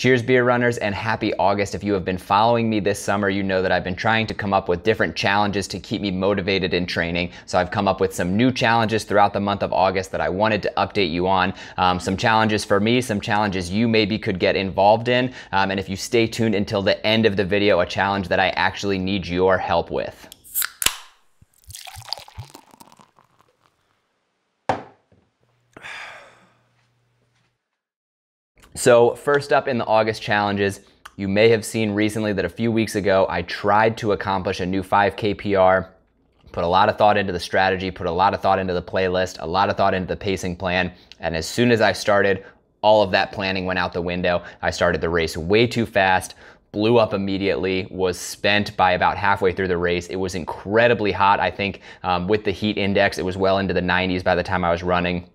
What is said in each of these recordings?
Cheers, beer runners, and happy August. If you have been following me this summer, you know that I've been trying to come up with different challenges to keep me motivated in training. So I've come up with some new challenges throughout the month of August that I wanted to update you on. Some challenges for me, some challenges you maybe could get involved in. And if you stay tuned until the end of the video, a challenge that I actually need your help with. So first up in the August challenges, you may have seen recently that a few weeks ago, I tried to accomplish a new 5K PR, put a lot of thought into the strategy, put a lot of thought into the playlist, a lot of thought into the pacing plan. And as soon as I started, all of that planning went out the window. I started the race way too fast, blew up immediately, was spent by about halfway through the race. It was incredibly hot. I think with the heat index, it was well into the 90s by the time I was running.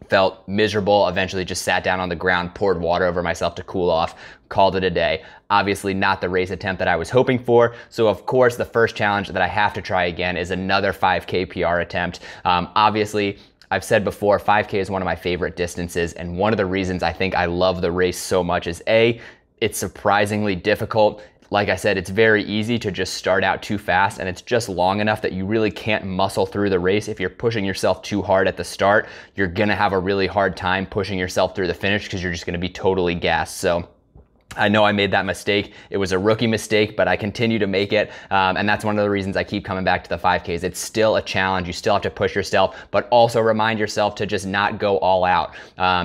Felt miserable, eventually just sat down on the ground, poured water over myself to cool off, called it a day. Obviously not the race attempt that I was hoping for. So of course, the first challenge that I have to try again is another 5K PR attempt. Obviously, I've said before, 5K is one of my favorite distances. And one of the reasons I think I love the race so much is A, it's surprisingly difficult. Like I said, it's very easy to just start out too fast, and it's just long enough that you really can't muscle through the race. If you're pushing yourself too hard at the start, you're gonna have a really hard time pushing yourself through the finish because you're just gonna be totally gassed. So I know I made that mistake. It was a rookie mistake, but I continue to make it. And that's one of the reasons I keep coming back to the 5Ks. It's still a challenge. You still have to push yourself, but also remind yourself to just not go all out.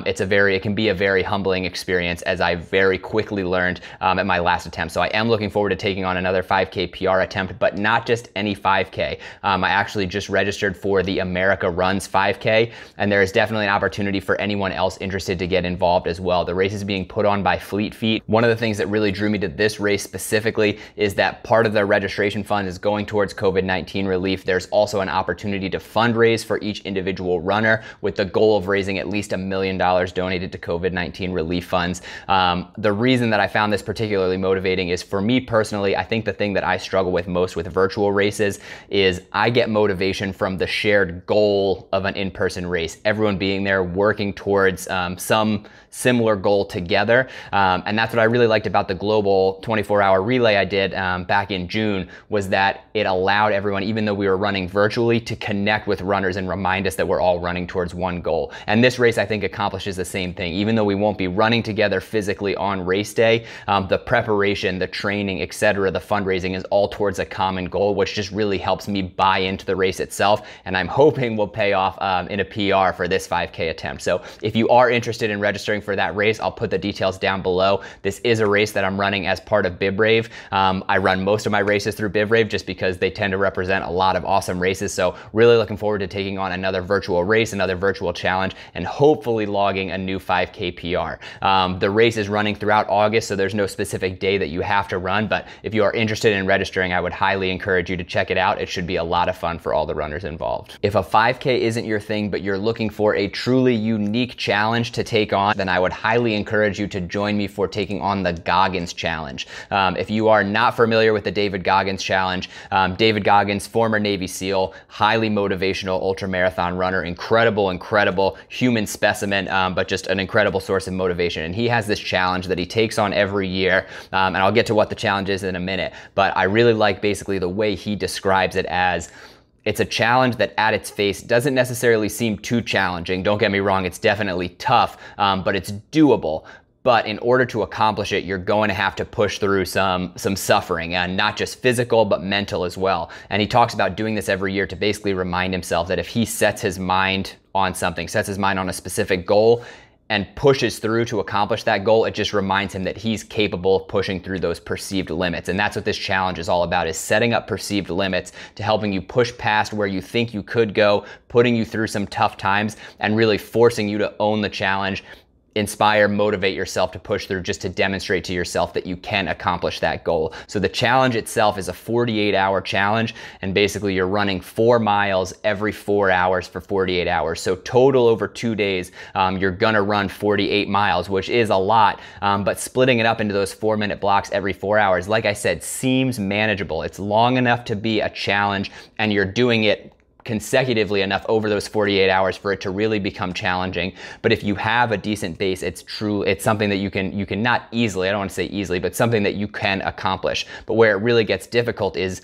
It can be a very humbling experience, as I very quickly learned at my last attempt. So I am looking forward to taking on another 5K PR attempt, but not just any 5K. I actually just registered for the America Runs 5K, and there is definitely an opportunity for anyone else interested to get involved as well. The race is being put on by Fleet Feet. One of the things that really drew me to this race specifically is that part of the registration fund is going towards COVID-19 relief. There's also an opportunity to fundraise for each individual runner with the goal of raising at least $1 million donated to COVID-19 relief funds. The reason that I found this particularly motivating is, for me personally, I think the thing that I struggle with most with virtual races is I get motivation from the shared goal of an in-person race. Everyone being there working towards some similar goal together. And that's what I really liked about the global 24-hour relay I did back in June, was that it allowed everyone, even though we were running virtually, to connect with runners and remind us that we're all running towards one goal. And this race, I think, accomplishes the same thing. Even though we won't be running together physically on race day, the preparation, the training, etc., the fundraising is all towards a common goal, which just really helps me buy into the race itself. And I'm hoping will pay off in a PR for this 5K attempt. So if you are interested in registering for that race, I'll put the details down below. This is a race that I'm running as part of BibRave. I run most of my races through BibRave just because they tend to represent a lot of awesome races. So really looking forward to taking on another virtual race, another virtual challenge, and hopefully logging a new 5K PR. The race is running throughout August, so there's no specific day that you have to run, but if you are interested in registering, I would highly encourage you to check it out. It should be a lot of fun for all the runners involved. If a 5K isn't your thing, but you're looking for a truly unique challenge to take on, then I would highly encourage you to join me for taking on the Goggins challenge. If you are not familiar with the David Goggins challenge, David Goggins, former Navy SEAL, highly motivational ultramarathon runner, incredible human specimen, but just an incredible source of motivation. And he has this challenge that he takes on every year, and I'll get to what the challenge is in a minute, but I really like basically the way he describes it as it's a challenge that at its face doesn't necessarily seem too challenging. Don't get me wrong, it's definitely tough, but it's doable. But in order to accomplish it, you're going to have to push through some suffering, and not just physical, but mental as well. And he talks about doing this every year to basically remind himself that if he sets his mind on something, sets his mind on a specific goal, and pushes through to accomplish that goal, it just reminds him that he's capable of pushing through those perceived limits. And that's what this challenge is all about, is setting up perceived limits to helping you push past where you think you could go, putting you through some tough times, and really forcing you to own the challenge, inspire, motivate yourself to push through, just to demonstrate to yourself that you can accomplish that goal. So the challenge itself is a 48-hour challenge, and basically you're running 4 miles every 4 hours for 48 hours. So total over 2 days, you're gonna run 48 miles, which is a lot, but splitting it up into those 4-minute blocks every 4 hours, like I said, seems manageable. It's long enough to be a challenge, and you're doing it consecutively enough over those 48 hours for it to really become challenging. But if you have a decent base, it's something that you can not easily, I don't want to say easily, but something that you can accomplish. But where it really gets difficult is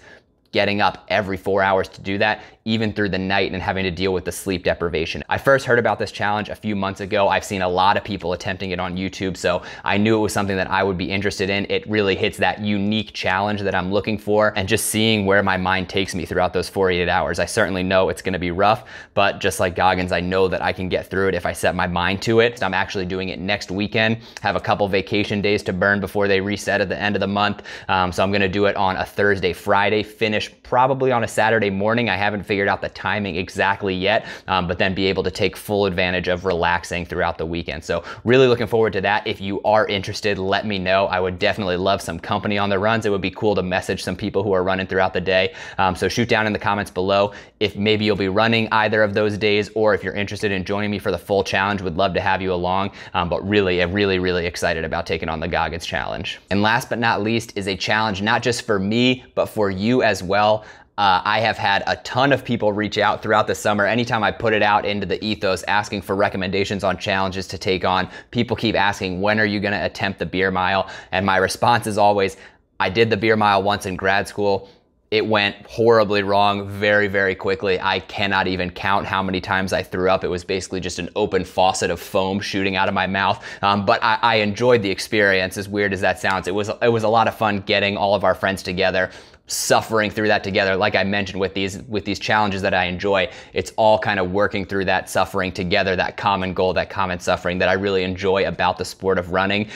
getting up every 4 hours to do that, even through the night, and having to deal with the sleep deprivation. I first heard about this challenge a few months ago. I've seen a lot of people attempting it on YouTube, so I knew it was something that I would be interested in. It really hits that unique challenge that I'm looking for, and just seeing where my mind takes me throughout those 48 hours. I certainly know it's gonna be rough, but just like Goggins, I know that I can get through it if I set my mind to it. I'm actually doing it next weekend, have a couple vacation days to burn before they reset at the end of the month. So I'm gonna do it on a Thursday, Friday, finish probably on a Saturday morning. I haven't figured out the timing exactly yet, but then be able to take full advantage of relaxing throughout the weekend. So really looking forward to that. If you are interested, let me know. I would definitely love some company on the runs. It would be cool to message some people who are running throughout the day. So shoot down in the comments below if maybe you'll be running either of those days, or if you're interested in joining me for the full challenge. Would love to have you along, but really, I'm really excited about taking on the Goggins challenge. And last but not least is a challenge not just for me, but for you as well. I have had a ton of people reach out throughout the summer. Anytime I put it out into the ethos asking for recommendations on challenges to take on, people keep asking, when are you gonna attempt the beer mile? And my response is always, I did the beer mile once in grad school. It went horribly wrong very quickly. I cannot even count how many times I threw up. It was basically just an open faucet of foam shooting out of my mouth. But I enjoyed the experience, as weird as that sounds. It was a lot of fun getting all of our friends together, suffering through that together. Like I mentioned, with these challenges that I enjoy, it's all kind of working through that suffering together, that common goal, that common suffering that I really enjoy about the sport of running.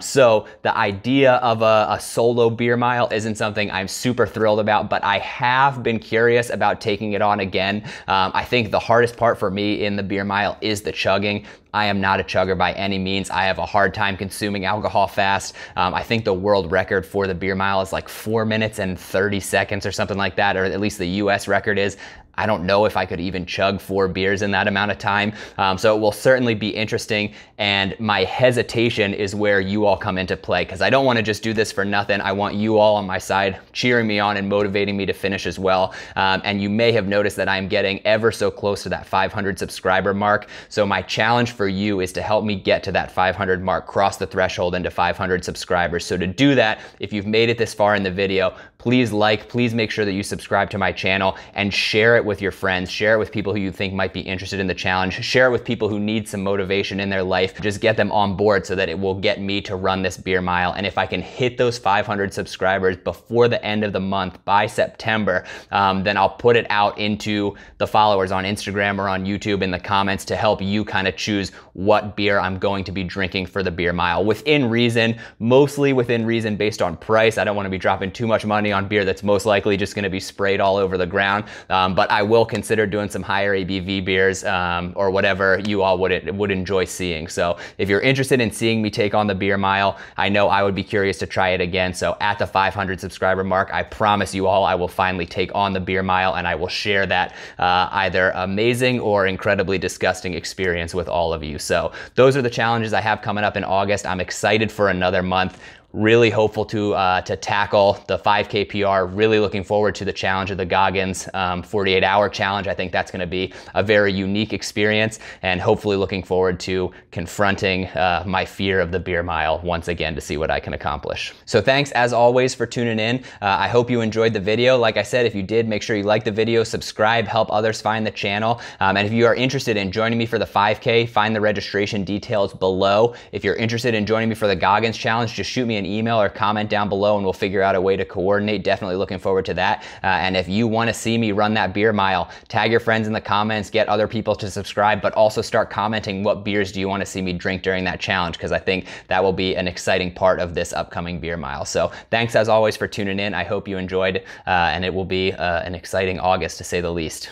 So the idea of a solo beer mile isn't something I'm super thrilled about, but I have been curious about taking it on again. I think the hardest part for me in the beer mile is the chugging. I am not a chugger by any means. I have a hard time consuming alcohol fast. I think the world record for the beer mile is like 4 minutes and 30 seconds or something like that, or at least the US record is. I don't know if I could even chug 4 beers in that amount of time. So it will certainly be interesting. And my hesitation is where you all come into play, because I don't want to just do this for nothing. I want you all on my side, cheering me on and motivating me to finish as well. And you may have noticed that I'm getting ever so close to that 500 subscriber mark. So my challenge for you is to help me get to that 500 mark, cross the threshold into 500 subscribers. So to do that, if you've made it this far in the video, please make sure that you subscribe to my channel and share it with your friends. Share it with people who you think might be interested in the challenge. Share it with people who need some motivation in their life. Just get them on board so that it will get me to run this beer mile. And if I can hit those 500 subscribers before the end of the month, by September, then I'll put it out into the followers on Instagram or on YouTube in the comments to help you kind of choose what beer I'm going to be drinking for the beer mile. Within reason, mostly within reason based on price. I don't want to be dropping too much money on beer that's most likely just going to be sprayed all over the ground. But I will consider doing some higher ABV beers, or whatever you all would enjoy seeing. So if you're interested in seeing me take on the beer mile, I know I would be curious to try it again. So at the 500 subscriber mark, I promise you all I will finally take on the beer mile, and I will share that either amazing or incredibly disgusting experience with all of you. So those are the challenges I have coming up in August. I'm excited for another month. Really hopeful to tackle the 5K PR. Really looking forward to the challenge of the Goggins 48-hour challenge. I think that's going to be a very unique experience, and hopefully looking forward to confronting my fear of the beer mile once again to see what I can accomplish. So thanks as always for tuning in. I hope you enjoyed the video. Like I said, if you did, make sure you like the video, subscribe, help others find the channel. And if you are interested in joining me for the 5K, find the registration details below. If you're interested in joining me for the Goggins challenge, just shoot me an email or comment down below and we'll figure out a way to coordinate. Definitely looking forward to that. And if you want to see me run that beer mile, tag your friends in the comments, get other people to subscribe, but also start commenting what beers do you want to see me drink during that challenge, because I think that will be an exciting part of this upcoming beer mile. So thanks as always for tuning in. I hope you enjoyed, and it will be an exciting August to say the least.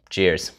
Cheers.